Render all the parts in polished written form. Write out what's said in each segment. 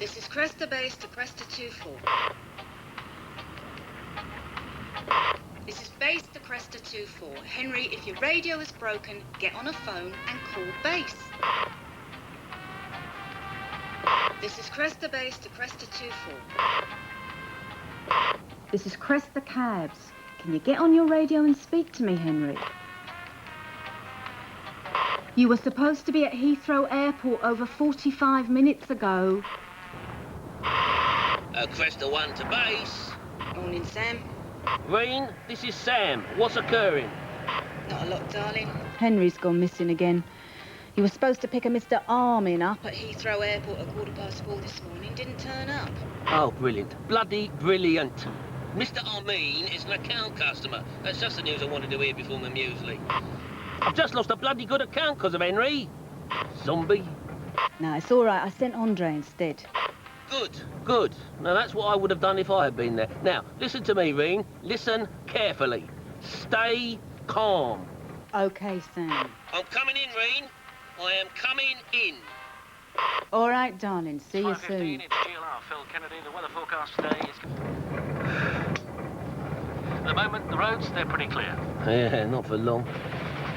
This is Cresta base to Cresta 2-4. This is base to Cresta 2-4. Henry, if your radio is broken, get on a phone and call base. This is Cresta base to Cresta 2-4. This is Cresta Cabs. Can you get on your radio and speak to me, Henry? You were supposed to be at Heathrow Airport over 45 minutes ago. Cresta 1 to base. Morning, Sam. Green, this is Sam. What's occurring? Not a lot, darling. Henry's gone missing again. You were supposed to pick a Mr. Armin up At Heathrow Airport at 4:15 this morning. Didn't turn up. Oh, brilliant. Bloody brilliant. Mr. Armin is an account customer. That's just the news I wanted to hear before my muesli. I've just lost a bloody good account because of Henry. Zombie. No, it's all right. I sent Andre instead. Good, good. Now, that's what I would have done if I had been there. Now, listen to me, Reen. Listen carefully. Stay calm. OK, Sam. I'm coming in, Reen. I am coming in. All right, darling. See you 5:15, soon. it's GLR, Phil Kennedy. The weather forecast today is... At the moment, the roads, they're pretty clear. Yeah, not for long.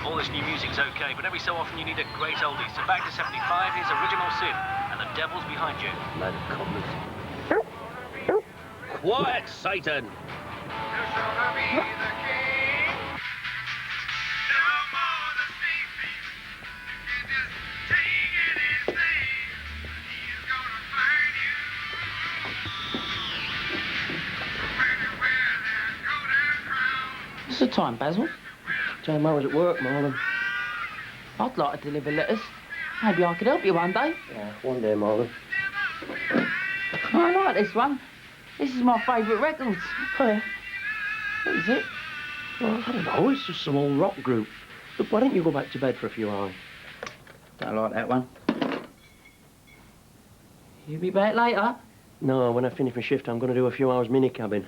All this new music's okay, but every so often you need a great oldie. So back to 75, here's Original Sin, and The Devil's Behind You. Load of cobblers. Quiet, Satan. What's the time, Basil? Time I was at work, Marlon. I'd like to deliver letters. Maybe I could help you one day. Yeah, one day, Marlon. I like this one. This is my favourite records. Oh, yeah. What is it? Well, I don't know. It's just some old rock group. Look, why don't you go back to bed for a few hours? Don't like that one. You be back later? No, when I finish my shift, I'm going to do a few hours mini-cabbing.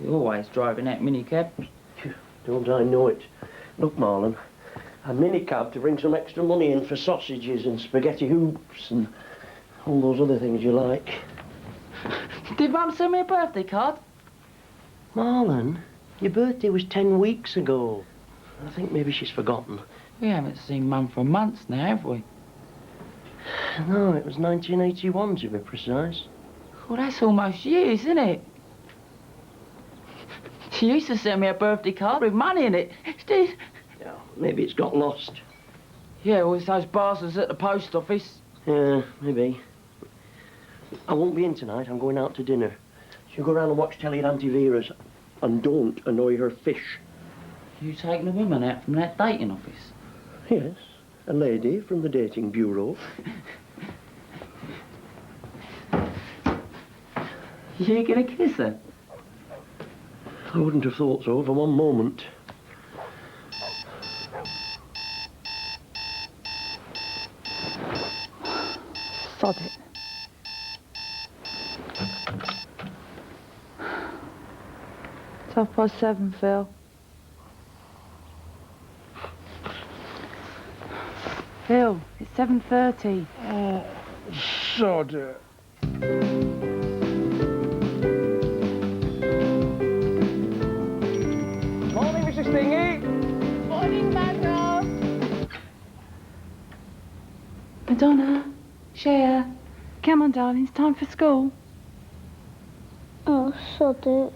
You're always driving that minicab. Don't I know it? Look, Marlon, a mini-cab to bring some extra money in for sausages and spaghetti hoops and all those other things you like. Did Mum send me a birthday card? Marlon, your birthday was 10 weeks ago. I think maybe she's forgotten. We haven't seen Mum for months now, have we? No, it was 1981 to be precise. Well, that's almost years, isn't it? She used to send me a birthday card with money in it. Still... Yeah, maybe it's got lost. Yeah, well, it's those bastards at the post office. Yeah, maybe. I won't be in tonight. I'm going out to dinner. You go round and watch telly at Auntie Vera's and don't annoy her fish. You taking a woman out from that dating office? Yes, a lady from the dating bureau. You gonna kiss her? I wouldn't have thought so for one moment. Sod it. It's 7:30, Phil. Phil, it's 7:30. Oh, sod it. Morning, Mrs. Stingy. Morning, Basil. Madonna, Shea, come on, darling, it's time for school. Oh, sod it.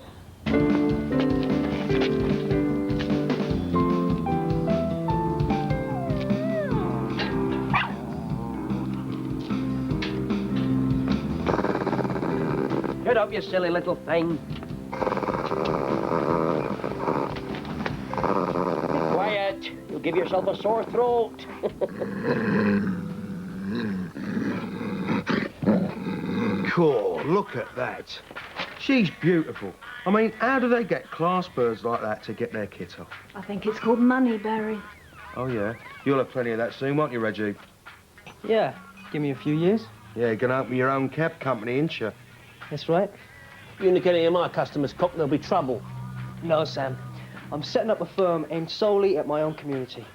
Get up, you silly little thing. Quiet. You'll give yourself a sore throat. Cool, look at that. She's beautiful. I mean, how do they get class birds like that to get their kit off? I think it's called money, Barry. Oh, yeah? You'll have plenty of that soon, won't you, Reggie? Yeah, give me a few years. Yeah, you're going to open your own cab company, ain't you? That's right. You indicate any of my customers, Cock, there'll be trouble. No, Sam. I'm setting up a firm aimed solely at my own community.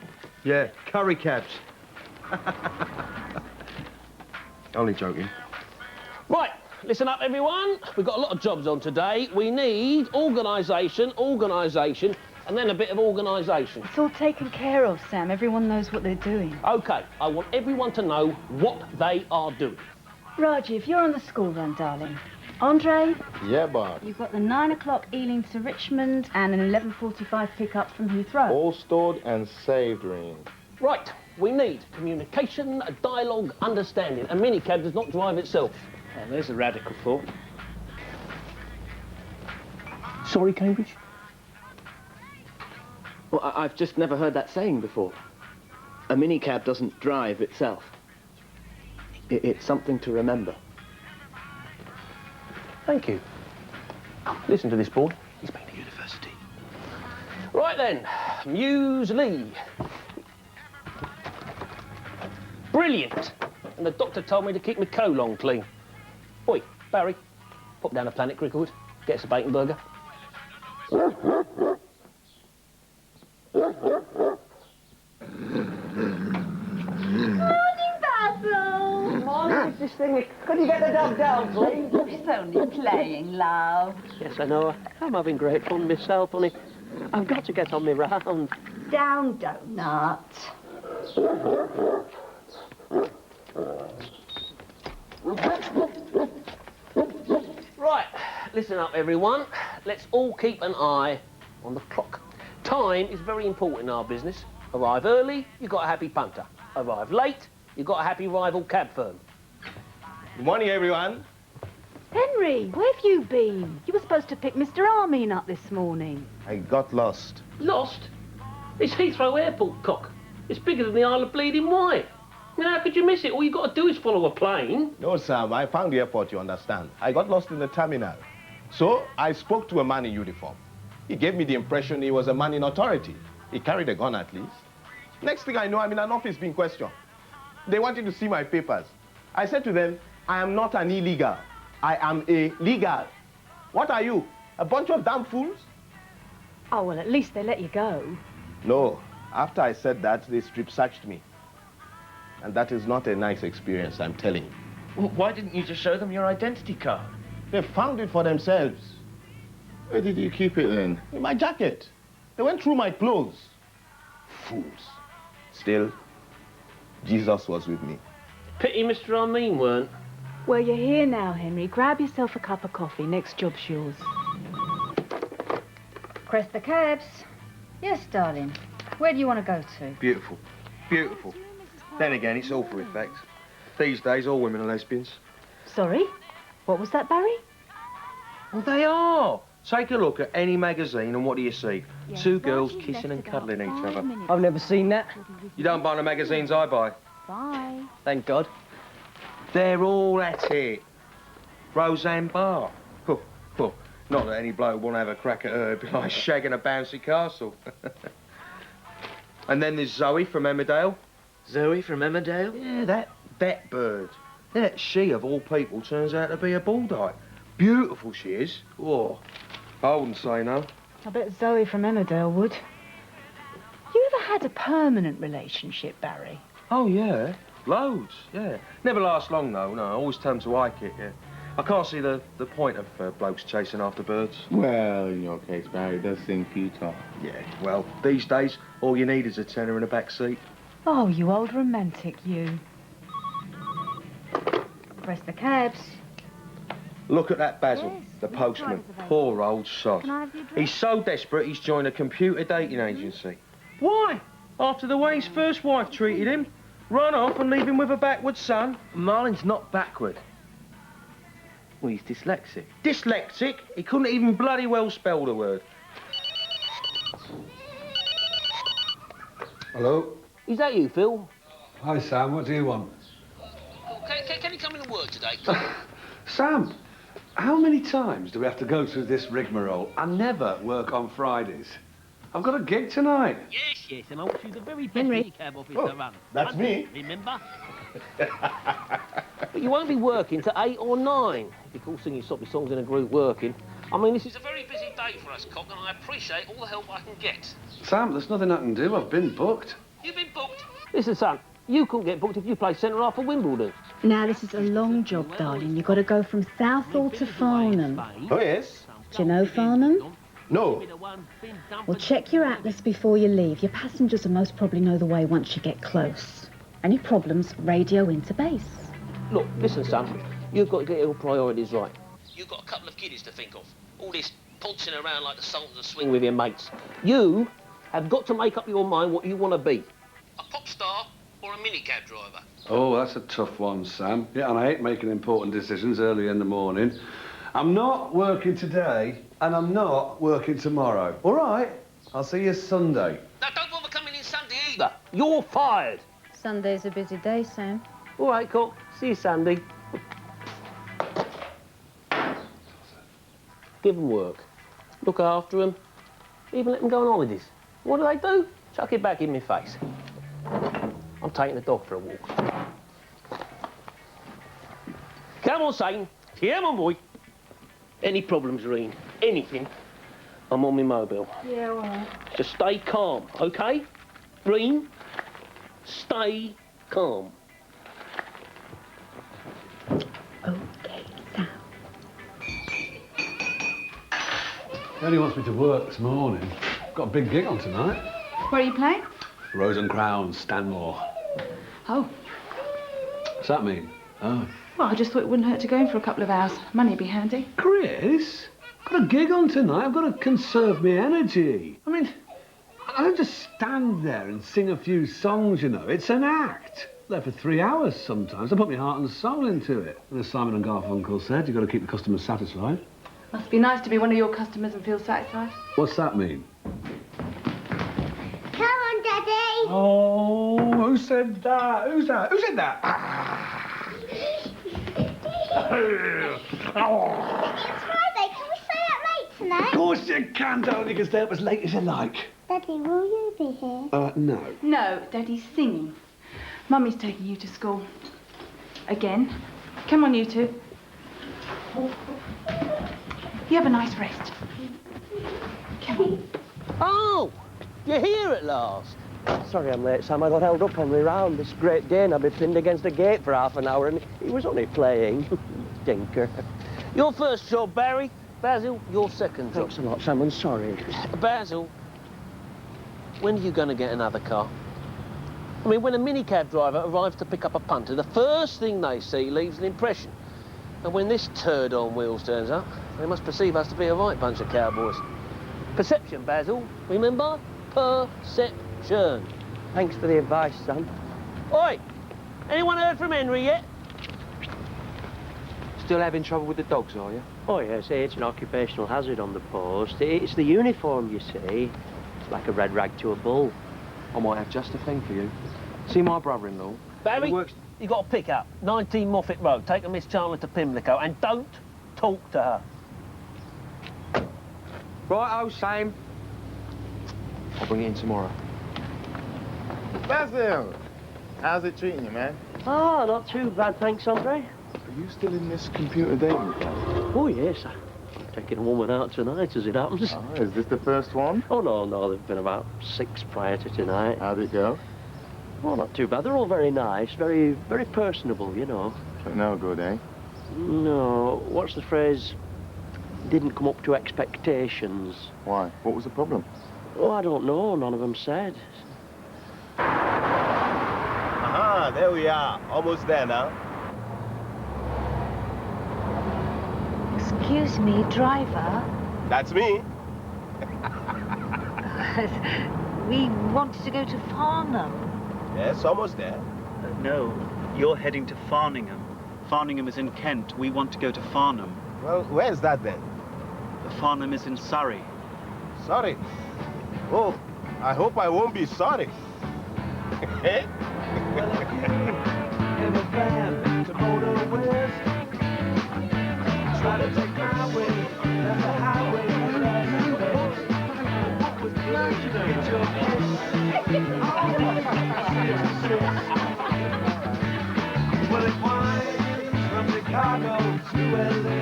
Yeah, curry cabs. Only joking. Right, listen up, everyone. We've got a lot of jobs on today. We need organisation, and then a bit of organisation. It's all taken care of, Sam. Everyone knows what they're doing. OK, I want everyone to know what they are doing. Raji, if you're on the school run, darling. Andre? Yeah, Bob. You've got the 9 o'clock Ealing to Richmond and an 11:45 pickup from Heathrow. All stored and saved, Reen. Right, we need communication, dialogue, understanding. A minicab does not drive itself. Well, there's a radical thought. Sorry, Cambridge? Well, I've just never heard that saying before. A minicab doesn't drive itself. It's something to remember. Thank you. Listen to this boy. He's been to university. Right then, muesli. Brilliant. And the doctor told me to keep my colon clean. Oi, Barry, pop down a Planet Cricklewood, get us a bacon burger. Morning, Mrs. Singh. Could you get the dog down, please? It's only playing, love. Yes, I know. I'm having great fun myself, honey. I've got to get on my round. Down, donut. Right, listen up, everyone. Let's all keep an eye on the clock. Time is very important in our business. Arrive early, you've got a happy punter. Arrive late, you've got a happy rival cab firm. Good morning, everyone. Henry, where have you been? You were supposed to pick Mr. Armin up this morning. I got lost. Lost? It's Heathrow Airport, cock. It's bigger than the Isle of Bleeding White. I mean, how could you miss it? All you got to do is follow a plane. No, Sam, I found the airport, you understand. I got lost in the terminal. So I spoke to a man in uniform. He gave me the impression he was a man in authority. He carried a gun at least. Next thing I know, I'm in an office being questioned. They wanted to see my papers. I said to them, I am not an illegal. I am a legal. What are you? A bunch of damn fools? Oh, well, at least they let you go. No. After I said that, they strip-searched me. And that is not a nice experience, I'm telling you. Well, why didn't you just show them your identity card? They found it for themselves. Where did you keep it then? In my jacket. They went through my clothes. Fools. Still, Jesus was with me. Pity Mr. Armin weren't. Well, you're here now, Henry. Grab yourself a cup of coffee. Next job's yours. Cresta Cabs. Yes, darling. Where do you want to go to? Beautiful. Beautiful. Then again, it's all for effect. These days, all women are lesbians. Sorry? What was that, Barry? Well, they are. Take a look at any magazine and what do you see? Yes, Two girls Raji kissing and left about cuddling each 5 other. minutes. I've never seen that. You don't buy the magazines I buy. Bye. Thank God. They're all at it. Roseanne Barr. Oh, not that any bloke want to have a crack at her. It'd be like shagging a bouncy castle. And then there's Zoe from Emmerdale. Zoe from Emmerdale? Yeah, that bet bird. That she, of all people, turns out to be a bulldyke. Beautiful she is. Oh, I wouldn't say no. I bet Zoe from Emmerdale would. You ever had a permanent relationship, Barry? Oh, yeah. Loads, yeah. Never last long, though, no. Always turn to ike it, yeah. I can't see the point of blokes chasing after birds. Well, in your case, Barry, it does seem futile. Yeah, well, these days, all you need is a tenner in the back seat. Oh, you old romantic, you. Cresta Cabs. Look at that Basil, Yes, the which postman. one is available? Poor old sod. Can I have the address? He's so desperate, he's joined a computer dating agency. Why? After the way his first wife treated him? Run off and leave him with a backward son? Marlin's not backward. Well, he's dyslexic. Dyslexic? He couldn't even bloody well spell the word. Hello? Is that you, Phil? Hi, Sam. What do you want? Can you come in and work today? Sam, how many times do we have to go through this rigmarole? I never work on Fridays. I've got a gig tonight. Yes, and I wish you the very best Henry. cab office Oh, to run. that's me. Remember? But you won't be working till 8 or 9. If you call singing soppy songs in a group working. I mean, this is a very busy day for us, Cock, and I appreciate all the help I can get. Sam, there's nothing I can do. I've been booked. You've been booked. Listen, son, You couldn't get booked if you played centre half for Wimbledon. Now, this is a long job, darling. You've got to go from Southall to Farnham. Oh, yes? Do you know Farnham? No. Well, check your atlas before you leave. Your passengers will most probably know the way once you get close. Any problems, radio into base. Look, listen, son. You've got to get your priorities right. You've got a couple of kiddies to think of. All this pulsing around like the Sultans of Swing with your mates. You have got to make up your mind what you want to be. A pop star or a minicab driver? Oh, that's a tough one, Sam. Yeah, and I hate making important decisions early in the morning. I'm not working today, and I'm not working tomorrow. All right? I'll see you Sunday. Now, don't bother coming in Sunday either. You're fired. Sunday's a busy day, Sam. All right, cool. See you Sunday. Give them work. Look after them. Even let them go on holidays. What do? Chuck it back in my face. I'm taking the dog for a walk. Come on, Satan. Come on, boy. Any problems, Reen? Anything? I'm on my mobile. Yeah, all right. Just stay calm, OK? Reen, stay calm. OK, Sam. Daddy wants me to work this morning. Got a big gig on tonight. Where are you playing? Rose and Crown, Stanmore. Oh. What's that mean? Oh. Well, I just thought it wouldn't hurt to go in for a couple of hours. Money'd be handy. Chris, got a gig on tonight. I've got to conserve my energy. I mean, I don't just stand there and sing a few songs, you know. It's an act. There for 3 hours sometimes. I put my heart and soul into it. And as Simon and Garfunkel said, you've got to keep the customers satisfied. Must be nice to be one of your customers and feel satisfied. What's that mean? Come on, Daddy. Oh, who said that? Who's that? Who said that? It's Friday. Can we stay up late tonight? Of course you can, darling. You can stay up as late as you like. Daddy, will you be here? No. No, Daddy's singing. Mummy's taking you to school. Again. Come on, you two. You have a nice rest. Come on. Oh, you're here at last. Sorry I'm late, Sam. I got held up on the round. This Great Dane I'd be pinned against a gate for half an hour and he was only playing. Dinker. Your first job, Barry. Basil, your second job. Thanks a lot, Sam. I'm sorry. Basil, when are you going to get another car? I mean, when a minicab driver arrives to pick up a punter, the first thing they see leaves an impression. And when this turd on wheels turns up, they must perceive us to be a right bunch of cowboys. Perception, Basil. Remember? Perception. Thanks for the advice, Sam. Oi! Anyone heard from Henry yet? Still having trouble with the dogs, are you? Oh, yes, it's an occupational hazard on the post. It's the uniform, you see. It's like a red rag to a bull. I might have just a thing for you. See my brother-in-law? Barry, He works... you got to pick up. 19 Moffat Road. Take a Miss Chandler to Pimlico and don't talk to her. Right-o, Sam. I'll bring it in tomorrow. Basil, how's it treating you, man? Oh, not too bad, thanks, Andre. Are you still in this computer dating club? Oh, yes. I'm taking a woman out tonight, as it happens. Oh, is this the first one? Oh, no, there've been about 6 prior to tonight. How'd it go? Oh, not too bad. They're all very nice, very personable, you know. But no good, eh? No, what's the phrase? Didn't come up to expectations. Why? What was the problem? Oh, I don't know. None of them said. Aha, there we are. Almost there now. Excuse me, driver. That's me. We wanted to go to Farnham. Yes, almost there. No, you're heading to Farningham. Farningham is in Kent. We want to go to Farnham. Well, where's that then? Farnham is in Surrey. Sorry. Oh, I hope I won't be sorry. Try to take my way, that's a highway. Get your well, it winds from Chicago to LA.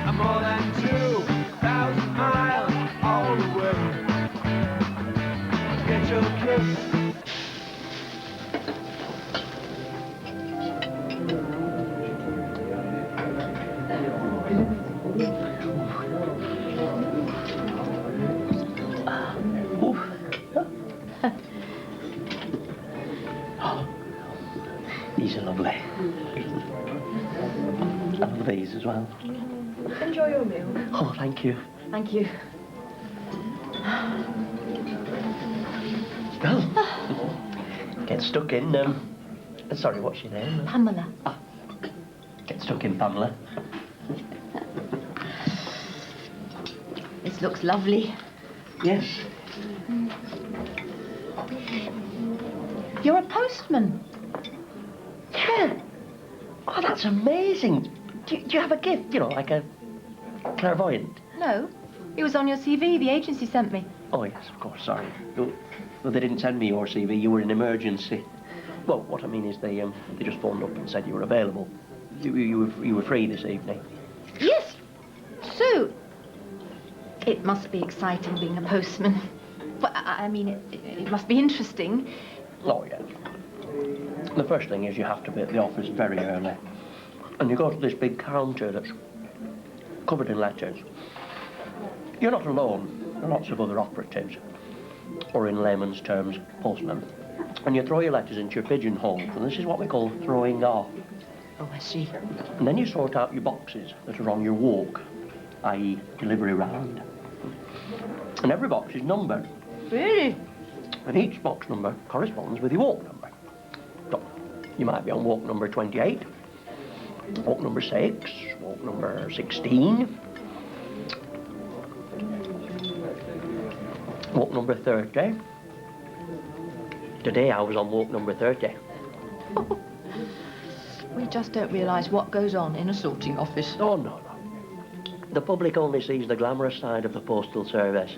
I'm more than 2,000 miles all the way. Get your kiss. These are lovely. I love these as well. Enjoy your meal. Oh, thank you. Thank you. Well, get stuck in. Sorry, what's your name? Pamela. Get stuck in, Pamela. This looks lovely. Yes. You're a postman. Yeah. Oh, that's amazing. Do you have a gift? You know, like a clairvoyant? No. It was on your CV. The agency sent me. Oh, yes, of course, sorry. Well, they didn't send me your CV. You were an emergency. Well, what I mean is they just phoned up and said you were available. You were free this evening. Yes. So, it must be exciting being a postman. Well, I mean, it must be interesting. Oh, yes. The first thing is you have to be at the office very early. And you go to this big counter that's covered in letters. You're not alone. There are lots of other operatives, or in layman's terms, postmen. And you throw your letters into your pigeonholes, and this is what we call throwing off. Oh, I see. And then you sort out your boxes that are on your walk, i.e. delivery round. And every box is numbered. Really? And each box number corresponds with your walk number. So, you might be on walk number 28, walk number 6, walk number 16, walk number 30. Today I was on walk number 30. We just don't realise what goes on in a sorting office. Oh, no. The public only sees the glamorous side of the postal service.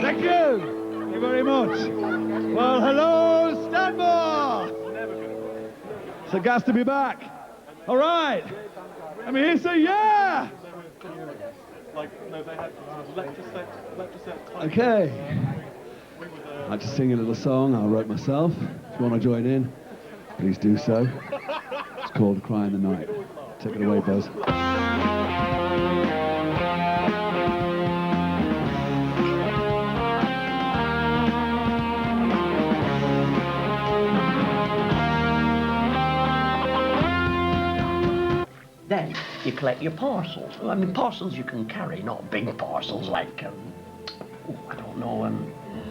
Thank you. Thank you very much. Well, hello, Stanmore. It's a gas to be back. All right. Let me hear say yeah. Okay. I'll just sing a little song I wrote myself. If you want to join in, please do so. It's called Cry in the Night. Take it away, Buzz. Then you collect your parcels. I mean, parcels you can carry, not big parcels like, I don't know,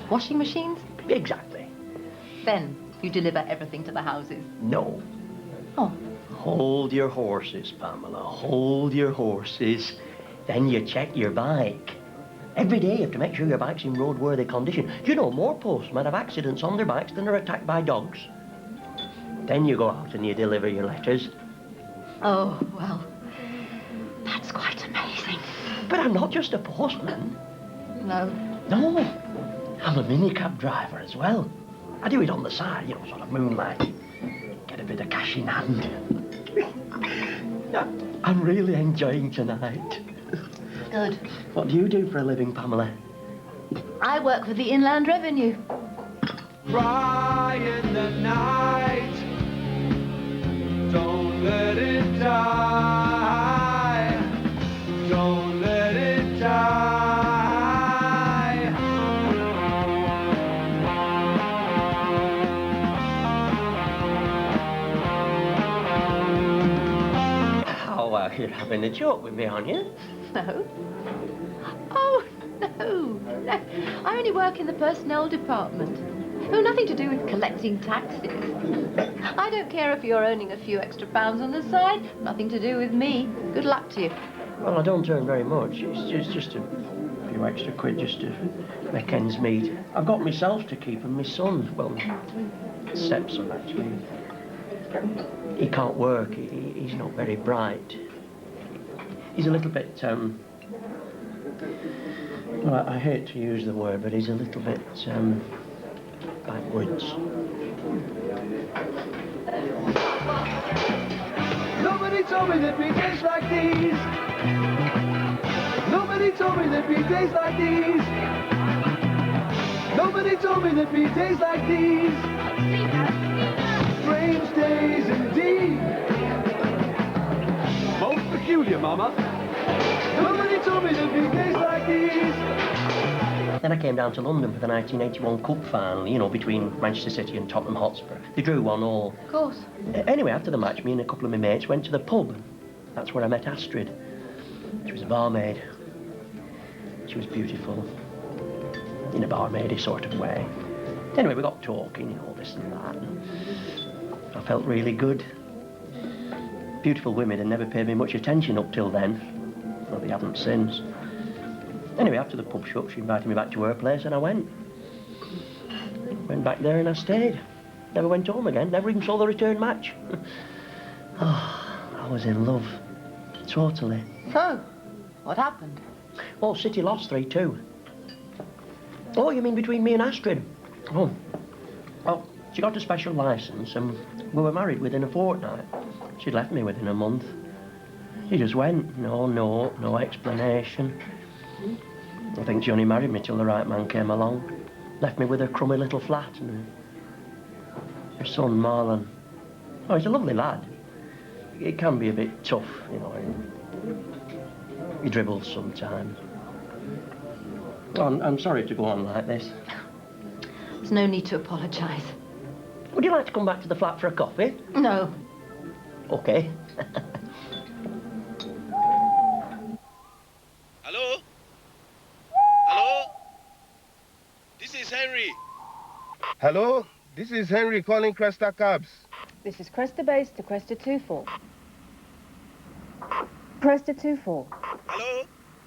Washing machines? Exactly. Then you deliver everything to the houses. No. Oh. Hold your horses, Pamela. Hold your horses. Then you check your bike. Every day you have to make sure your bike's in roadworthy condition. You know, more postmen have accidents on their bikes than are attacked by dogs. Then you go out and you deliver your letters. Oh, well, that's quite amazing. But I'm not just a postman. No. No. I'm a minicab driver as well. I do it on the side, you know, sort of moonlight. Get a bit of cash in hand. I'm really enjoying tonight. Good. What do you do for a living, Pamela? I work for the Inland Revenue. Cry in the night. Don't let it die. Don't let it die. Oh, you're having a joke with me, aren't you? No. Oh, no. I only work in the personnel department. Oh, nothing to do with collecting taxes. I don't care if you're earning a few extra pounds on the side. Nothing to do with me. Good luck to you. Well, I don't earn very much. It's just a few extra quid just to make ends meet. I've got myself to keep and my son, well, stepson actually. He can't work, he's not very bright. He's a little bit, well, I hate to use the word, but he's a little bit, backwards. Nobody told me there'd be days like these. Nobody told me there'd be days like these. Nobody told me there'd be days like these. Strange days indeed. Most peculiar, Mama. Nobody told me there'd be days like these. Then I came down to London for the 1981 Cup final, you know, between Manchester City and Tottenham Hotspur. They drew 1-1. Of course. Anyway, after the match, me and a couple of my mates went to the pub. That's where I met Astrid. She was a barmaid. She was beautiful, in a barmaidy sort of way. Anyway, we got talking, you know, this and that. And I felt really good. Beautiful women had never paid me much attention up till then. Well, they haven't since. Anyway, after the pub shut, she invited me back to her place and I went. Went back there and I stayed. Never went home again, never even saw the return match. Oh, I was in love. Totally. So, what happened? Well, City lost 3-2. Oh, you mean between me and Astrid? Oh. Well, she got a special licence and we were married within a fortnight. She'd left me within a month. She just went. No explanation. I think she only married me till the right man came along. Left me with a crummy little flat and her son, Marlon. Oh, he's a lovely lad. It can be a bit tough, you know. He dribbles sometimes. Well, I'm sorry to go on like this. There's no need to apologise. Would you like to come back to the flat for a coffee? No. OK. Hello? Hello? This is Henry. Hello? This is Henry calling Cresta Cabs. This is Cresta Base to Cresta 24. Cresta 24. Hello?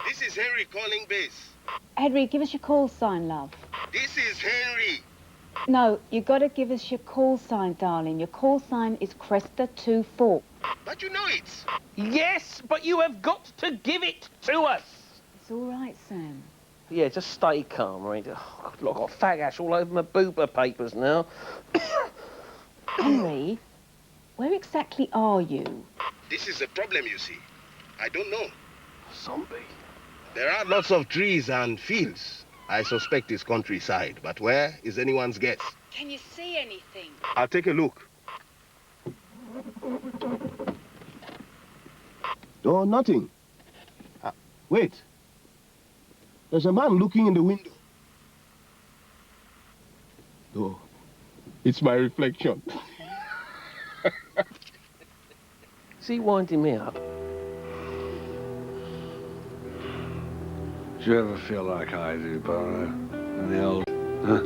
This is Henry calling base. Henry, give us your call sign, love. This is Henry. No, you got to give us your call sign, darling. Your call sign is Cresta 24. But you know it. Yes, but you have got to give it to us. It's all right, Sam. Yeah, just stay calm, right? Oh, look, I've got fag ash all over my booper papers now. Henry, where exactly are you? This is a problem, you see. I don't know. Zombie. There are lots of trees and fields. I suspect it's countryside, but where is anyone's guess? Can you see anything? I'll take a look. Oh, nothing. Wait. There's a man looking in the window. Oh, it's my reflection. Is he winding me up? Do you ever feel like I do, Barrow? In the old, huh?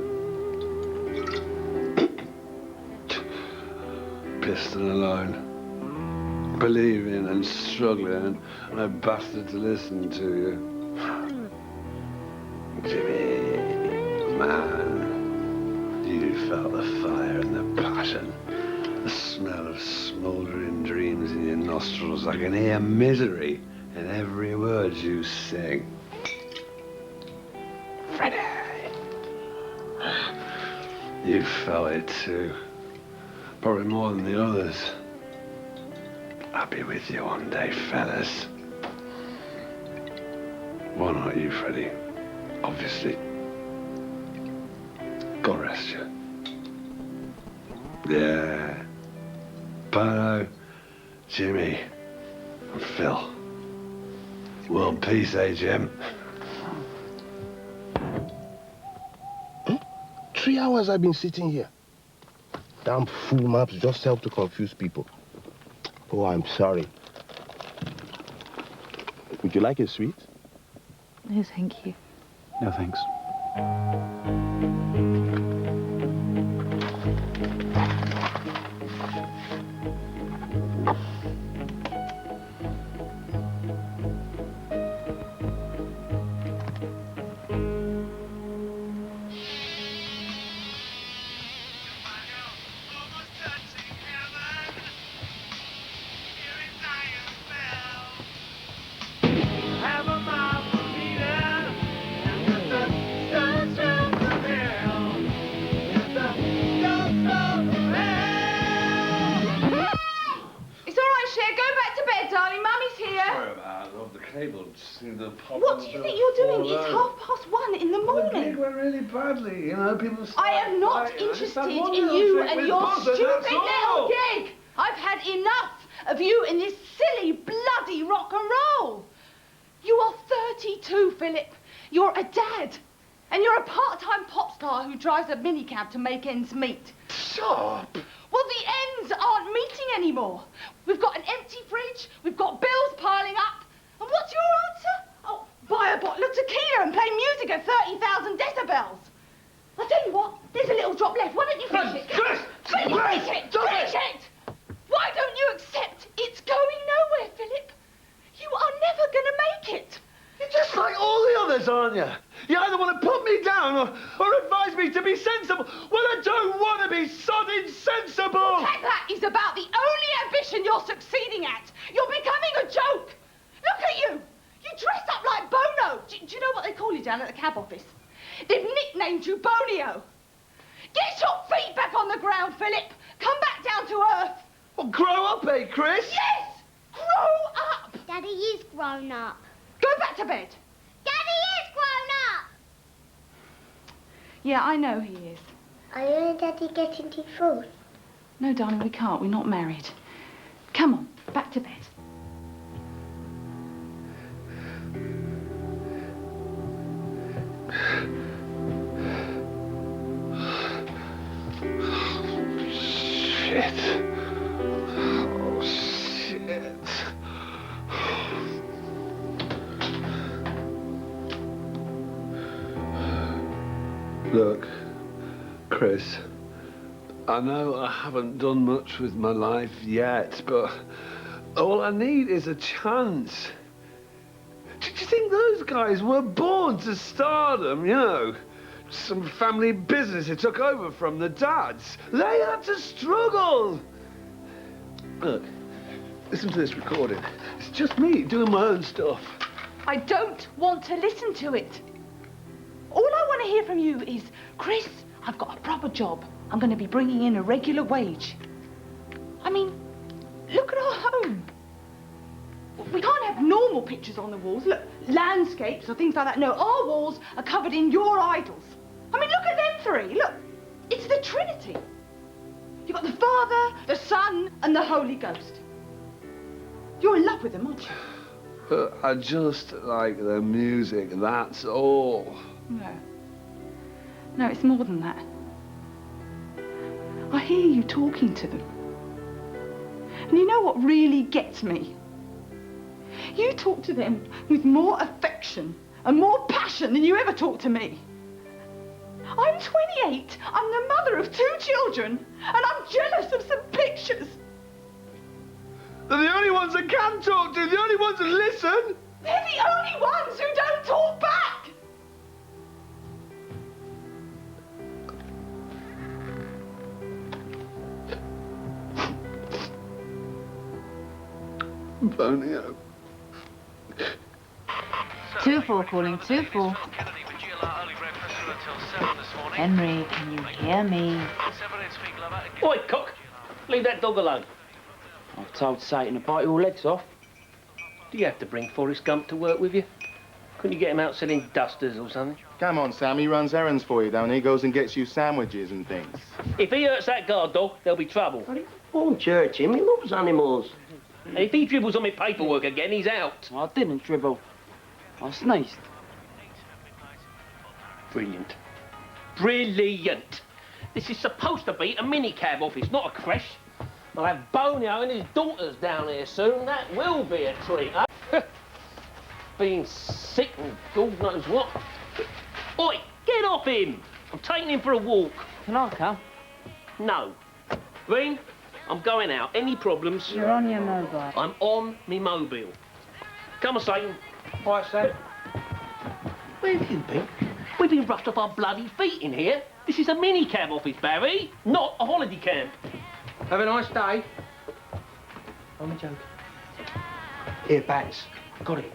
Pissed and alone. Believing and struggling and no bastard to listen to you. Jimmy, man, you felt the fire and the passion. The smell of smouldering dreams in your nostrils. I can hear misery in every word you sing. Freddie! You felt it too. Probably more than the others. I'll be with you one day, fellas. Why not you, Freddie? Obviously. God rest you. Yeah. Barrow, Jimmy, and Phil. World peace, eh, Jim? 3 hours I've been sitting here. Damn fool maps just help to confuse people. Oh, I'm sorry. Would you like a sweet? No, thank you. No, thanks. able to see the pop. What do you think you're doing? It's 1:30 in the The morning. gig went really badly, you know, people... I am not interested in you and your stupid little gig. I've had enough of you in this silly, bloody rock and roll. You are 32, Philip. You're a dad. And you're a part-time pop star who drives a minicab to make ends meet. Shut up. Well, the ends aren't meeting anymore. We've got an empty fridge, we've got bills piling up. And what's your answer? Oh, buy a bottle of tequila and play music at 30,000 decibels. I'll tell you what, there's a little drop left. Why don't you finish it? Finish it! Finish it! Why don't you accept it's going nowhere, Philip? You are never going to make it. You're just like all the others, aren't you? You either want to put me down or advise me to be sensible. Well, I don't want to be sodding sensible. That is about the only ambition you're succeeding at. You're becoming a joke. Look at you. You dress up like Bono. Do you know what they call you down at the cab office? They've nicknamed you Bonio. Get your feet back on the ground, Philip. Come back down to earth. Well, grow up, eh, Chris? Yes! Grow up! Daddy is grown up. Go back to bed. Daddy is grown up! Yeah, I know he is. Are you and Daddy getting divorced? No, darling, we can't. We're not married. Come on, back to bed. Shit. Oh, shit. Look, Chris, I know I haven't done much with my life yet, but all I need is a chance. Do you think those guys were born to stardom, you know? Some family business it took over from the dads. They had to struggle. Look, listen to this recording. It's just me doing my own stuff. I don't want to listen to it. All I want to hear from you is, Chris, I've got a proper job. I'm going to be bringing in a regular wage. I mean, look at our home. We can't have normal pictures on the walls. Look, landscapes or things like that. No, our walls are covered in your idols. I mean, look at them three. Look, it's the Trinity. You've got the Father, the Son, and the Holy Ghost. You're in love with them, aren't you? But I just like the music, that's all. No. No, it's more than that. I hear you talking to them. And you know what really gets me? You talk to them with more affection and more passion than you ever talk to me. I'm 28, I'm the mother of 2 children, and I'm jealous of some pictures. They're the only ones that can talk to, the only ones that listen. They're the only ones who don't talk back. Bonio. 2-4 calling, 2-4. Henry, can you hear me? Oi, cock! Leave that dog alone. I've told Satan to bite your legs off. Do you have to bring Forrest Gump to work with you? Couldn't you get him out selling dusters or something? Come on, Sam, he runs errands for you down here, goes and gets you sandwiches and things. If he hurts that guard dog, there'll be trouble. Won't hurt him, he loves animals. And if he dribbles on my paperwork again, he's out. I didn't dribble. I sneezed. Brilliant. Brilliant. This is supposed to be a minicab office, not a creche. I'll have Bonio and his daughters down here soon. That will be a treat, eh? Being sick and God knows what. Oi, get off him! I'm taking him for a walk. Can I come? No. Green, I'm going out. Any problems? You're on your mobile. I'm on me mobile. Come on, Satan. All right, Sam. Where have you been? We've been rushed off our bloody feet in here. This is a minicab office, Barry, not a holiday camp. Have a nice day. Only joking. Here, Bats. Got it.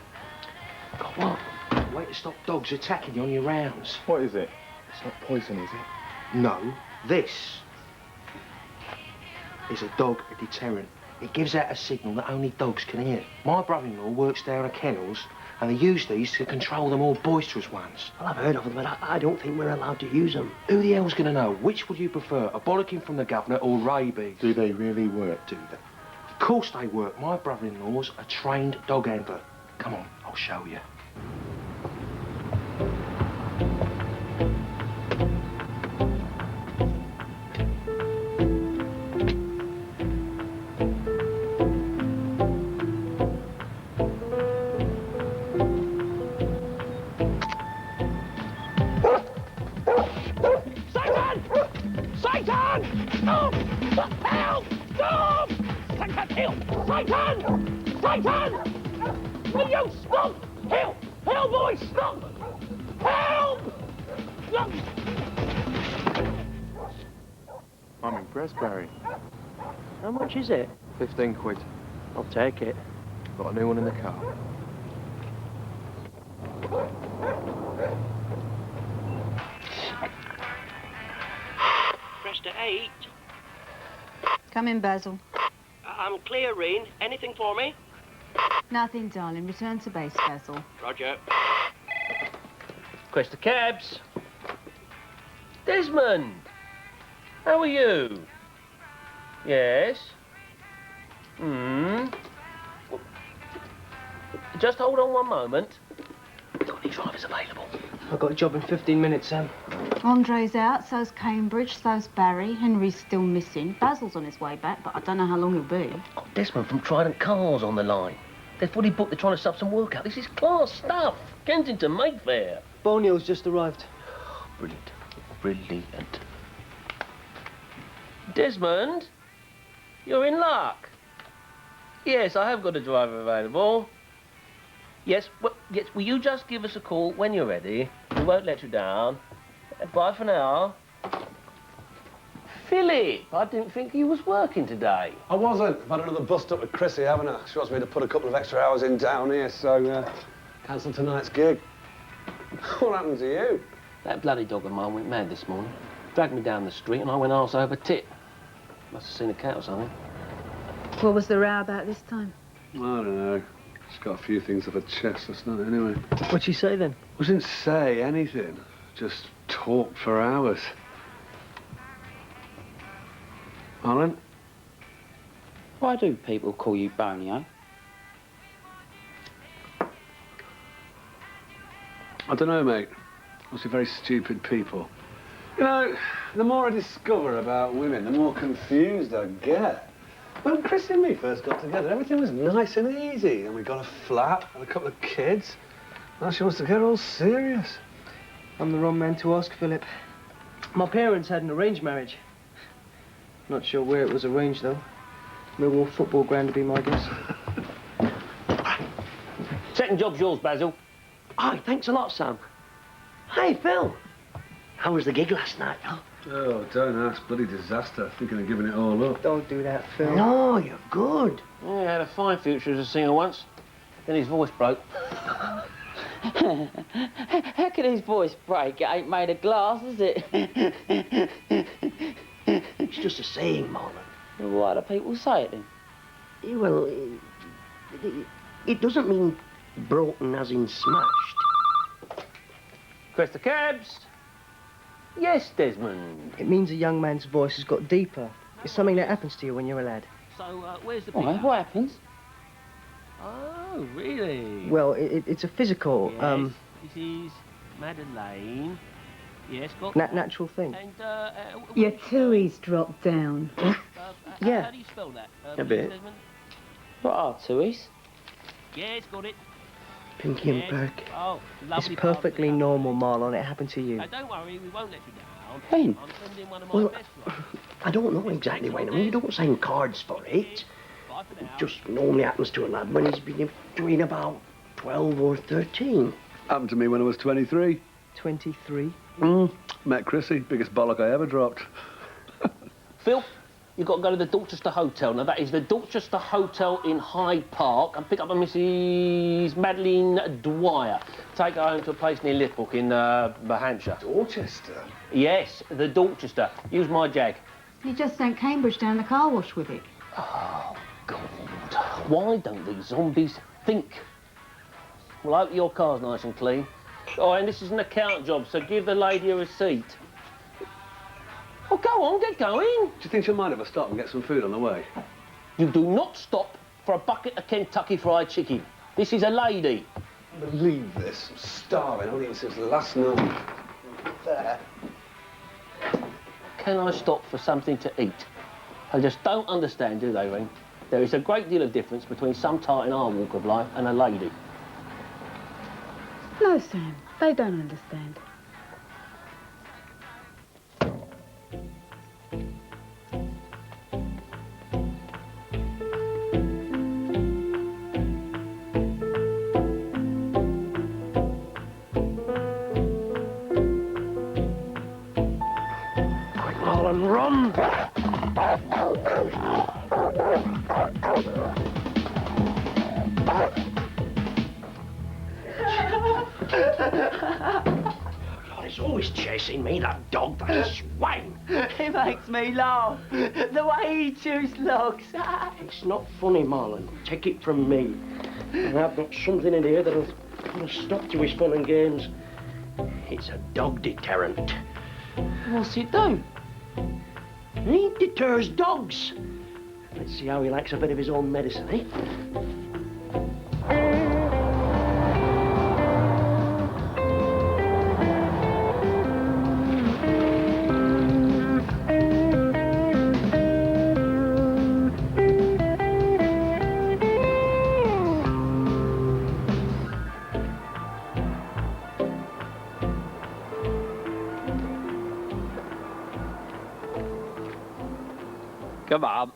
Got what? Way to stop dogs attacking you on your rounds. What is it? It's not poison, is it? No, this is a dog deterrent. It gives out a signal that only dogs can hear. My brother-in-law works down at kennels, And they use these to control the more boisterous ones. Well, I've heard of them, but I don't think we're allowed to use them. Who the hell's going to know? Which would you prefer, a bollocking from the governor or rabies? Do they really work, do they? Of course they work. My brother-in-law's a trained dog handler. Come on, I'll show you. Satan! Will you stop? Help! Help, boys, stop! Help! Look! I'm impressed, Barry. How much is it? 15 quid. I'll take it. Got a new one in the car. Cresta 8. Come in, Basil. I'm clearing. Anything for me? Nothing, darling. Return to base, Basil. Roger. Cresta Cabs. Desmond. How are you? Yes. Just hold on one moment. Got any drivers available? I've got a job in 15 minutes, Sam. Andre's out, so's Cambridge, so's Barry. Henry's still missing. Basil's on his way back, but I don't know how long he'll be. Got Desmond from Trident Cars on the line. They're fully booked. They're trying to sub some work out. This is class stuff. Kensington, Mayfair. Borneo's just arrived. Brilliant. Brilliant. Desmond, you're in luck. Yes, I have got a driver available. Yes, yes, will you just give us a call when you're ready? We won't let you down. Bye for now. Philip, I didn't think you was working today. I wasn't. I've had another bust up with Chrissy, haven't I? She wants me to put a couple of extra hours in down here, so cancel tonight's gig. What happened to you? That bloody dog of mine went mad this morning. Dragged me down the street and I went arse over tit. Must have seen a cat or something. What was the row about this time? I don't know. She's got a few things off her chest last night, anyway. What'd she say then? Well, she didn't say anything. Just talked for hours. Alan? Why do people call you Bonio? I don't know, mate. Mostly very stupid people. You know, the more I discover about women, the more confused I get. When Chris and me first got together, everything was nice and easy, and we got a flat and a couple of kids. Now she wants to get all serious. I'm the wrong man to ask, Philip. My parents had an arranged marriage. Not sure where it was arranged, though. Millwall football ground to be my guess. Second job's yours, Basil. Aye, thanks a lot, Sam. Hey, Phil. How was the gig last night? Oh, don't ask. Bloody disaster. Thinking of giving it all up. Don't do that, Phil. No, you're good. Yeah, he had a fine future as a singer once. Then his voice broke. How can his voice break? It ain't made of glass, is it? It's just a saying, Marlon. Well, why do people say it then? Well, it doesn't mean broken as in smashed. Cresta Cabs. Yes, Desmond. It means a young man's voice has got deeper. It's something that happens to you when you're a lad. So, where's the Why? What happens? Oh, really? Well, it's a physical, Yes, this is Madeleine. Yes, got natural thing. And, Your tui's dropped down. Yeah. How do you spell that? A bit. Desmond? What are tuies? Yes, got it. Pinky and Yes. Perk. Oh, It's lovely. perfectly normal, Marlon. It happened to you. Now, don't worry, we won't let you down. When? I'm sending one of my Well, best ones. I don't know exactly when. I mean, you don't sign cards for it. Bye for now. It just normally happens to a lad when he's between about 12 or 13. Happened to me when I was 23. 23? Met Chrissy. Biggest bollock I ever dropped. Phil, you've got to go to the Dorchester Hotel. Now, that is the Dorchester Hotel in Hyde Park, and pick up a Mrs. Madeline Dwyer. Take her home to a place near Lithbrook in New Hampshire. Dorchester? Yes, the Dorchester. Use my jag. You just sent Cambridge down the car wash with it. Oh, God. Why don't these zombies think? Well, I hope your car's nice and clean. Oh, and this is an account job, so give the lady a receipt. Oh, go on, get going. Do you think she'll mind if I stop and get some food on the way? You do not stop for a bucket of Kentucky Fried Chicken. This is a lady. Believe this. I'm starving. I've eaten since last night. There. Can I stop for something to eat? I just don't understand, do they, Ring? There is a great deal of difference between some tart in our walk of life and a lady. No, Sam, they don't understand. Quick, Marlon, run! God, he's always chasing me, that dog, that swine. It makes me laugh. The way he chews logs. It's not funny, Marlon. Take it from me. And I've got something in here that'll put a stop to his fun and games. It's a dog deterrent. What's it do? He deters dogs. Let's see how he likes a bit of his own medicine, eh? Come on.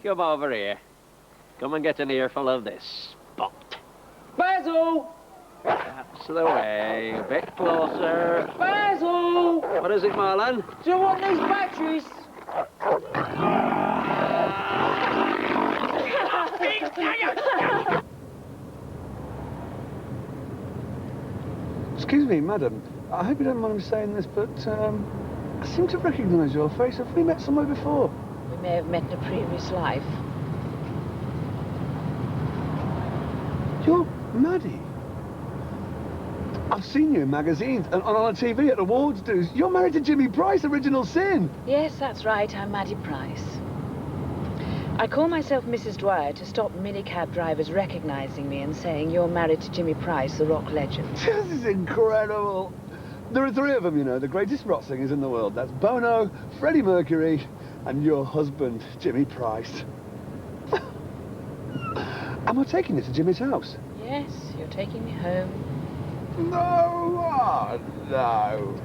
Come over here. Come and get an earful of this spot. Basil! That's the way. A bit closer. Basil! What is it, Marlon? Do you want these batteries? Excuse me, madam. I hope you don't mind me saying this, but I seem to recognise your face. Have we met somewhere before? We may have met in a previous life. You're Maddie. I've seen you in magazines and on TV at awards dues. You're married to Jimmy Price, Original Sin. Yes, that's right. I'm Maddie Price. I call myself Mrs. Dwyer to stop minicab drivers recognising me and saying you're married to Jimmy Price, the rock legend. This is incredible. There are three of them, you know, the greatest rock singers in the world. That's Bono, Freddie Mercury, and your husband, Jimmy Price. Am I taking you to Jimmy's house? Yes, you're taking me home. No, oh, no.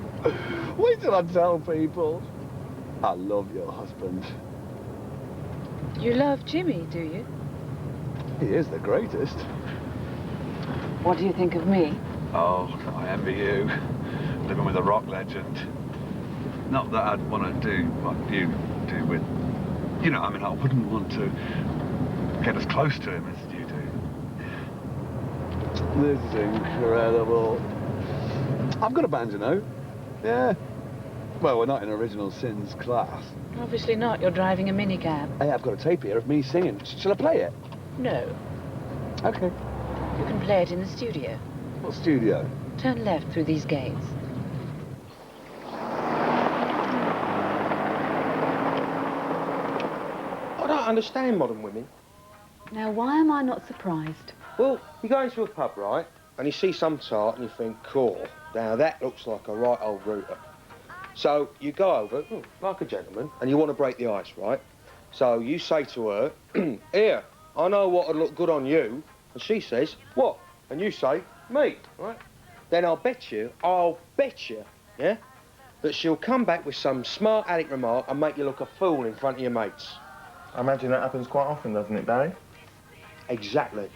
Wait till I tell people. I love your husband. You love Jimmy, do you? He is the greatest. What do you think of me? Oh, I envy you. Living with a rock legend. Not that I'd want to do what you do with... You know, I mean, I wouldn't want to get as close to him as you do. This is incredible. I've got a band, you know. Yeah. Well, we're not in Original Sin's class. Obviously not. You're driving a minicab. Hey, I've got a tape here of me singing. Shall I play it? No. Okay. You can play it in the studio. What studio? Turn left through these gates. I don't understand modern women. Now, why am I not surprised? Well, you go into a pub, right, and you see some tart and you think, cool, now that looks like a right old router. So you go over, like a gentleman, and you want to break the ice, right? So you say to her, here, I know what would look good on you. And she says, what? And you say, me, right? Then I'll bet you, yeah, that she'll come back with some smart aleck remark and make you look a fool in front of your mates. I imagine that happens quite often, doesn't it, Barry? Exactly.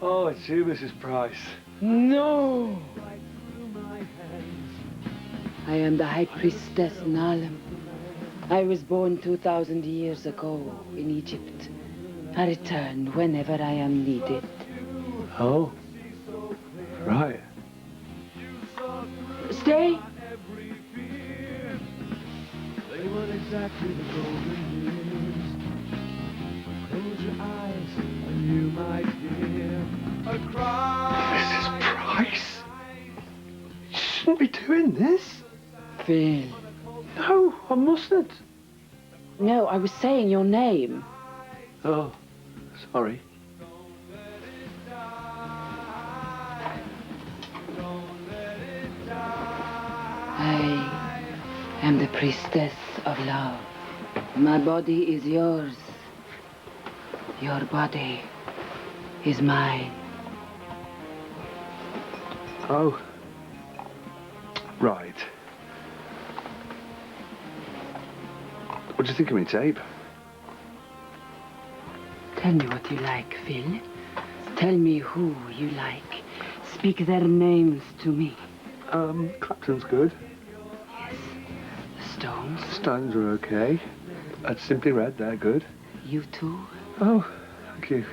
Oh, about you, Mrs. Price. No! I am the High Priestess Nalem. I was born 2,000 years ago in Egypt. I return whenever I am needed. Oh. Right. Stay. They weren't exactly the golden years. Close your eyes and you might hear a cry. Mrs. Price? You shouldn't be doing this. Phil. No, I mustn't. No, I was saying your name. Oh, sorry. I am the priestess of love. My body is yours. Your body is mine. Oh. Right. What do you think of me, tape? Tell me what you like, Phil. Tell me who you like. Speak their names to me. Clapton's good. Yes. The Stones. Stones are okay. At Simply Red, they're good. You too? Oh, thank you.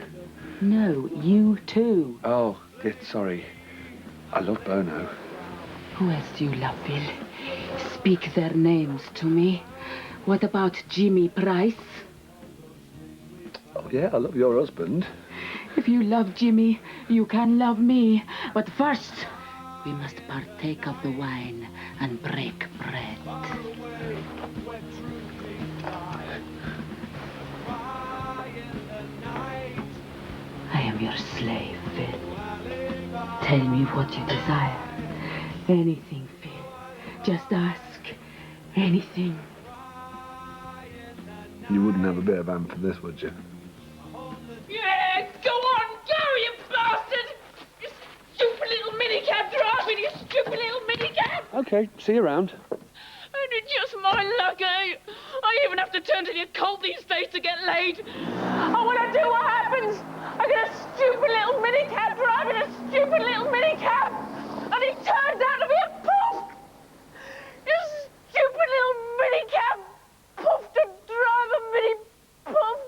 No, you too. Oh, sorry. I love Bono. Who else do you love, Phil? Speak their names to me. What about Jimmy Price? Oh, yeah, I love your husband. If you love Jimmy, you can love me. But first, we must partake of the wine and break bread. I am your slave, Phil. Tell me what you desire. Anything, Phil. Just ask. Anything. You wouldn't have a bit of hand for this, would you? Yeah, go on, go, you bastard! You stupid little minicab driving, you stupid little minicab! Okay, see you around. And it's just my luck, eh? I even have to turn to the occult these days to get laid. And when I do, what happens? I get a stupid little minicab driving a stupid little minicab, and he turns out to be a poof! You stupid little minicab poof to drive a mini poof!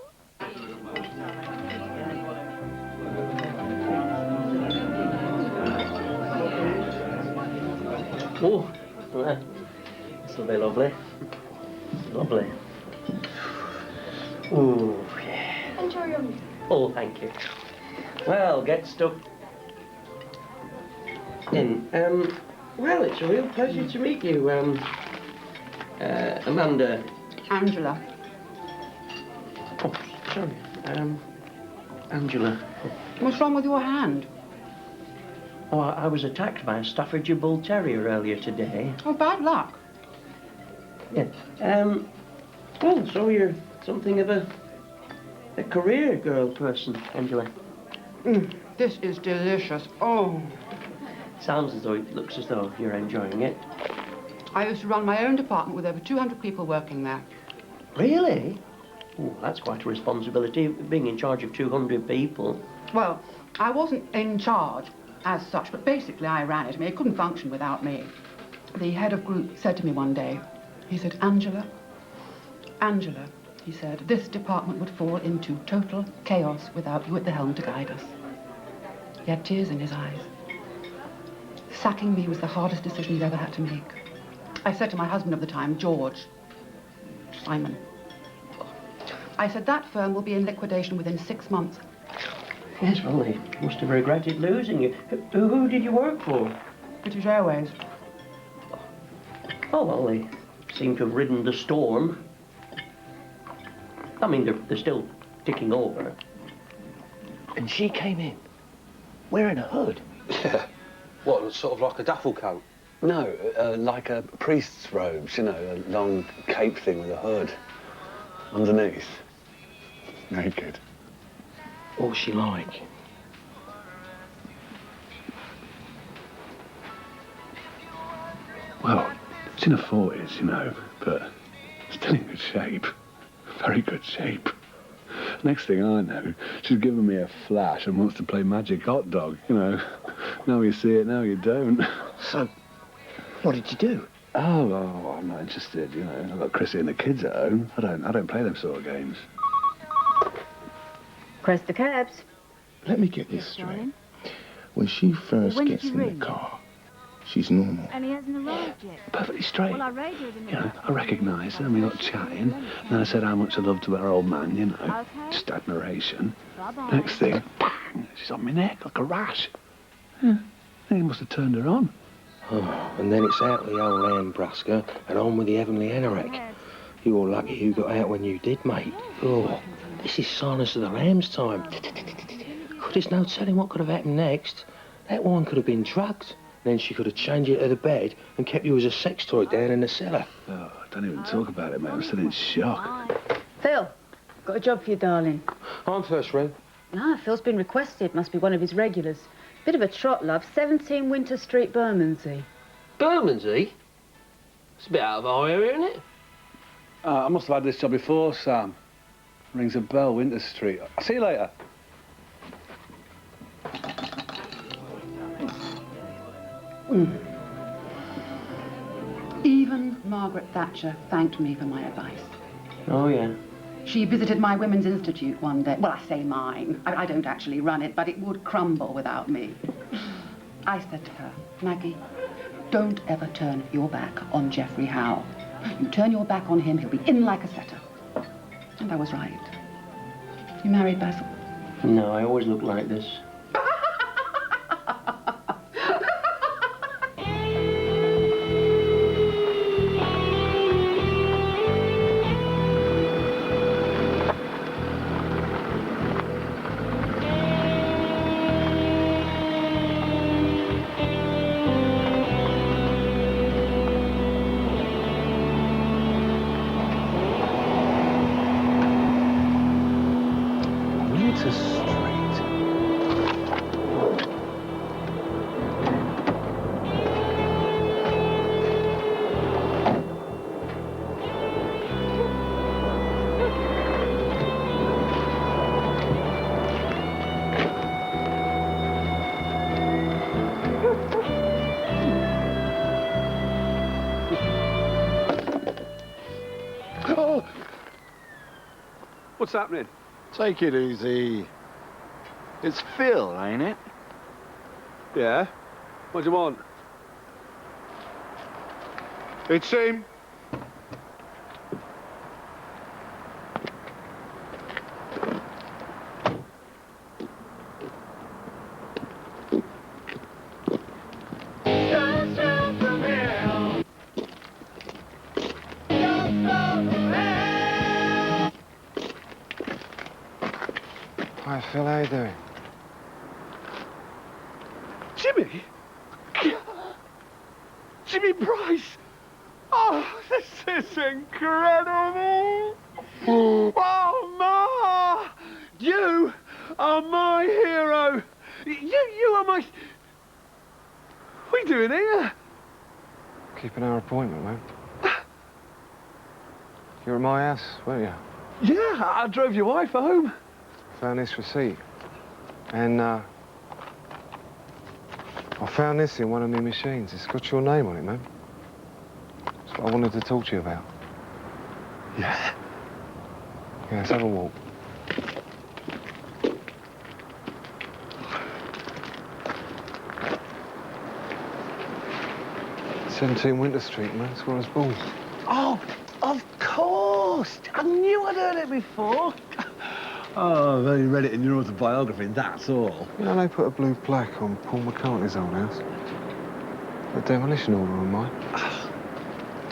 Oh, yeah. This will be lovely. Lovely. Oh, yeah. Enjoy your meal. Oh, thank you. Well, get stuck in. Well, it's a real pleasure to meet you, Amanda. Angela. Oh, sorry. Angela. What's wrong with your hand? Oh, I was attacked by a Staffordshire Bull Terrier earlier today. Oh, bad luck. Yeah. Well, so you're something of a career girl person, Angela. This is delicious. Oh. Sounds as though it looks as though you're enjoying it. I used to run my own department with over 200 people working there. Really? Oh, that's quite a responsibility, being in charge of 200 people. Well, I wasn't in charge as such, but basically I ran it. I mean, it couldn't function without me. The head of group said to me one day, he said, Angela, he said, this department would fall into total chaos without you at the helm to guide us. He had tears in his eyes. Sacking me was the hardest decision he'd ever had to make. I said to my husband of the time, Simon, I said, that firm will be in liquidation within 6 months. Yes, well, they must have regretted losing you. Who did you work for? British Airways. Oh, well, they seem to have ridden the storm. I mean, they're still ticking over. And she came in, wearing a hood. Yeah. What, sort of like a duffel coat? No, like a priest's robes, you know, a long cape thing with a hood. Underneath. Naked. What was she like? Well, it's in her 40s, you know, but still in good shape. Very good shape. Next thing I know, she's given me a flash and wants to play magic hot dog, you know. Now you see it, now you don't. So, what did you do? Oh, I'm not interested, you know. I've got Chrissy and the kids at home. I don't play them sort of games. Cresta Cabs. Let me get this straight. When she first gets in the car, she's normal. And he hasn't arrived yet. Perfectly straight. Well, I radioed him. You know, I recognised her and we got chatting. And then I said how much I loved her old man, you know. Okay. Just admiration. Bye-bye. Next thing, bang, she's on my neck like a rash. Yeah, I think he must have turned her on. Oh, and then it's out the old Ambrusca and on with the heavenly anorak. You're lucky you got out when you did, mate. Oh, this is Silence of the Lambs time. Oh, there's no telling what could have happened next. That woman could have been drugged. Then she could have changed you to the bed and kept you as a sex toy down in the cellar. Oh, don't even talk about it, mate. I'm still in shock. Phil, got a job for you, darling. I'm first ring. No, Phil's been requested. Must be one of his regulars. Bit of a trot, love. 17 Winter Street, Bermondsey. Bermondsey? It's a bit out of our area, isn't it? I must have had this job before, Sam. Rings a bell, Winter Street. I'll see you later. Even Margaret Thatcher thanked me for my advice. Oh, yeah. She visited my Women's Institute one day. Well, I say mine. I don't actually run it, but it would crumble without me. I said to her, Maggie, don't ever turn your back on Geoffrey Howe. You turn your back on him, he'll be in like a setter. And I was right. You married, Basil? No, I always look like this. What's happening? Take it easy. It's Phil, ain't it? Yeah? What do you want? It's him. Hi, Phil, how you doing? Jimmy? Jimmy Price? Oh, this is incredible! Oh, Ma! You are my hero! You are my... What are you doing here? Keeping our appointment, mate. You were at my house, weren't you? Yeah, I drove your wife home. Found this receipt. And, I found this in one of my machines. It's got your name on it, man. That's what I wanted to talk to you about. Yeah? Yeah, let's have a walk. "17 Winter Street, man. That's where I was born." Oh, of course! I knew I'd heard it before. Oh, I've only read it in your autobiography, that's all. You know, they put a blue plaque on Paul McCartney's old house. A demolition order on mine.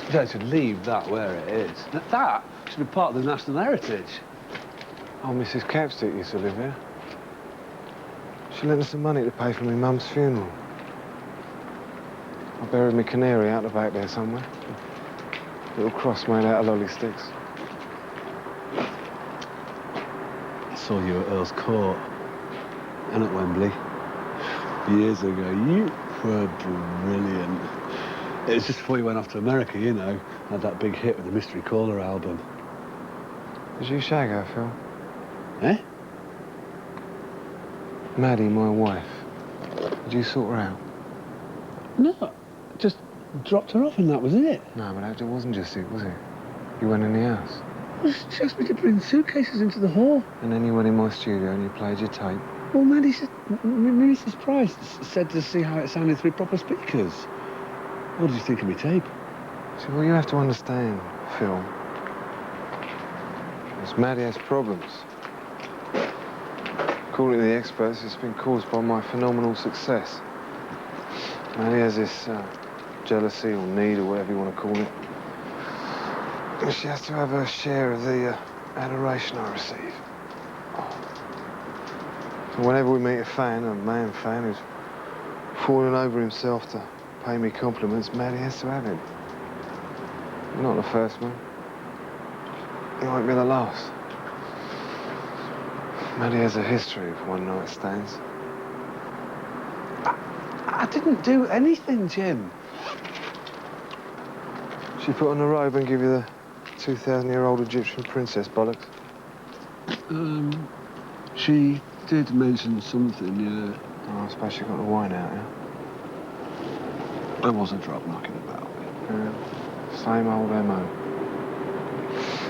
They should leave that where it is. That should be part of the national heritage. Oh, Mrs. Capstick used to live here. She lent us some money to pay for my mum's funeral. I buried my canary out the back there somewhere. Little cross made out of lolly sticks. I saw you at Earl's Court and at Wembley years ago. You were brilliant. It was just before you went off to America, you know. Had that big hit with the Mystery Caller album. Did you shag her, Phil? Eh? Maddie, my wife. Did you sort her out? No, just dropped her off and that was it. No, but it wasn't just it, was it? You went in the house. Well, she asked me to bring suitcases into the hall. And then you went in my studio and you played your tape. Well, Maddie said, Mrs. Price said to see how it sounded through proper speakers. What did you think of me tape? See, what you have to understand, Phil, is Maddie has problems. According to the experts, it's been caused by my phenomenal success. Maddie has this jealousy or need or whatever you want to call it. And she has to have her share of the adoration I receive. So whenever we meet a man fan who's falling over himself to pay me compliments, Maddie has to have him. You're not the first one. You won't be the last. Maddie has a history of one-night stands. I didn't do anything, Jim. She put on a robe and give you the 2,000-year-old Egyptian princess bollocks? She did mention something, yeah. Oh, I suppose she got the wine out, yeah? There was a drop knocking about. Yeah. Same old MO.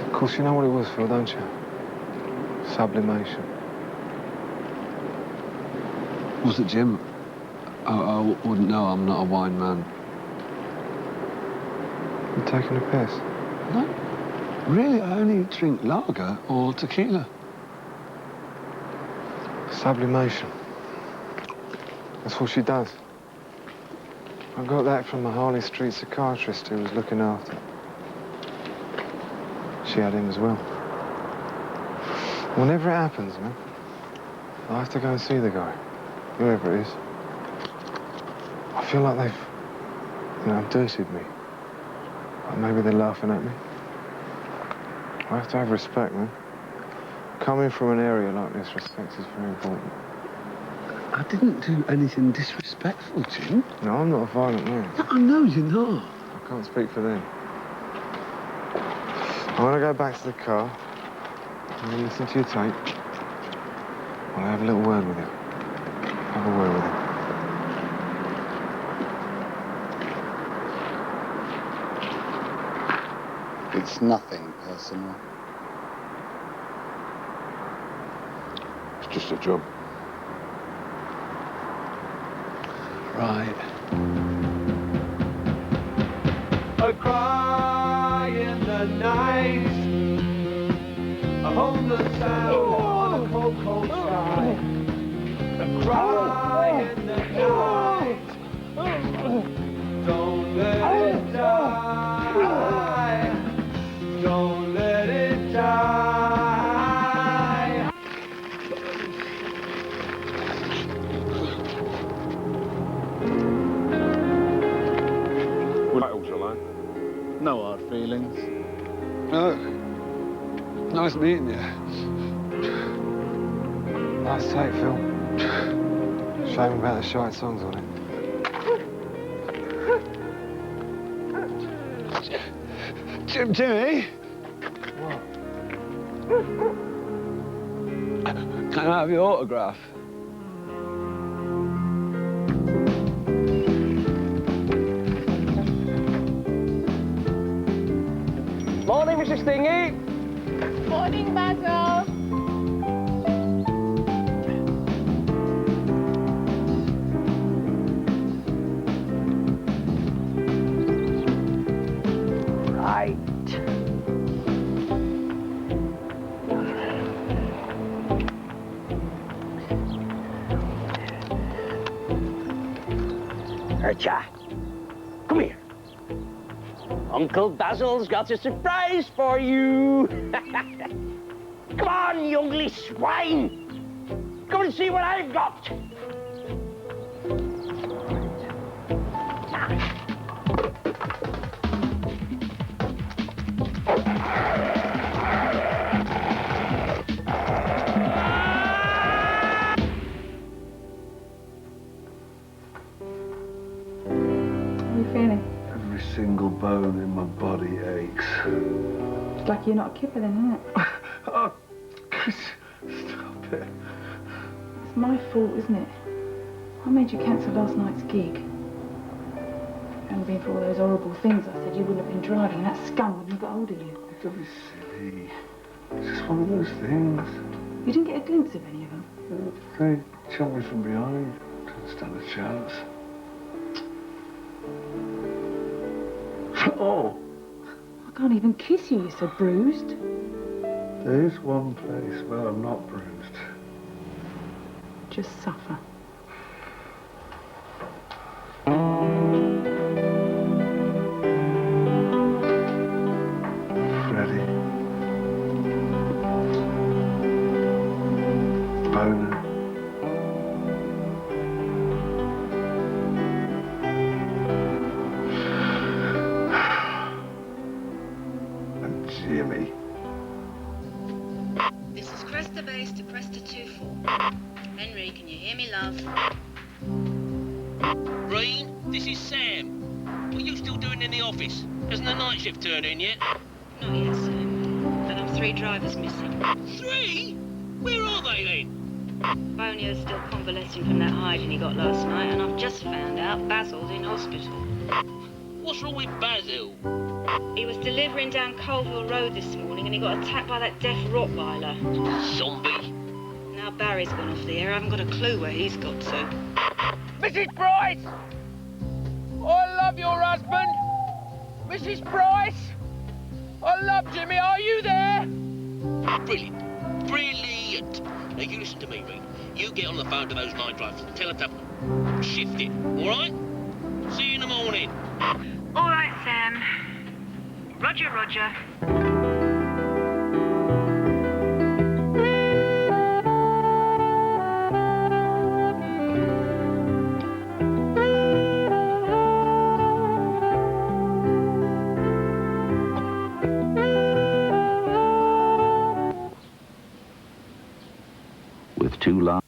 Of course, you know what it was, Phil, don't you? Sublimation. Was it, Jim? I wouldn't know. I'm not a wine man. You're taking a piss? No. Really, I only drink lager or tequila. Sublimation. That's what she does. I got that from the Harley Street psychiatrist who was looking after. She had him as well. Whenever it happens, man, I have to go and see the guy, whoever it is. I feel like they've, dirtied me. Like maybe they're laughing at me. I have to have respect, man. Coming from an area like this, respect is very important. I didn't do anything disrespectful, Jim. No, I'm not a violent man. No, I know you're not. I can't speak for them. I'm going to go back to the car. I'm going to listen to your tape. I'll have a little word with you. Have a word with him. It's nothing personal. It's just a job. Right. A cry in the night, a homeless sound on a cold, cold sky. A cry in the night, don't let it die, don't let it die. No hard feelings. Oh, nice meeting you. Nice tape, Phil. Shame about the shite songs on it. Jimmy? What? Can I have your autograph? Morning, Mrs. Stingy. Morning, Basil. Right. Urcha, come here. Uncle Basil's got a surprise for you. Come on, you ugly swine. Come and see what I've got. How are you feeling? Every single bone in my body aches. It's like you're not a kipper then, isn't it? Oh, Chris, it? It's my fault, isn't it? I made you cancel last night's gig. If it hadn't been for all those horrible things I said, you wouldn't have been driving, and that scum wouldn't have got hold of you. Don't be silly. It's just one of those things. You didn't get a glimpse of any of them? They jumped me from behind. Didn't stand a chance. Oh! I can't even kiss you, you're so bruised. There is one place where I'm not bruised. Just suffer. Freddie. Boner. And Jimmy. This is Cresta Base to Cresta 2-4. Henry, can you hear me, love? Green, this is Sam. What are you still doing in the office? Hasn't the night shift turned in yet? Not yet, Sam. But I'm 3 drivers missing. 3? Where are they then? Bonio's still convalescing from that hiding he got last night, and I've just found out Basil's in hospital. What's wrong with Basil? He was delivering down Colville Road this morning, and he got attacked by that deaf Rottweiler. Zombie. Now Barry's gone off the air. I haven't got a clue where he's got to. Mrs. Bryce! I love your husband! Mrs. Bryce! I love Jimmy, are you there? Brilliant. Brilliant. Now you listen to me, Reed. You get on the phone to those night drivers and tell them to shift it, all right? See you in the morning. All right, Sam. Roger, Roger. With 2 large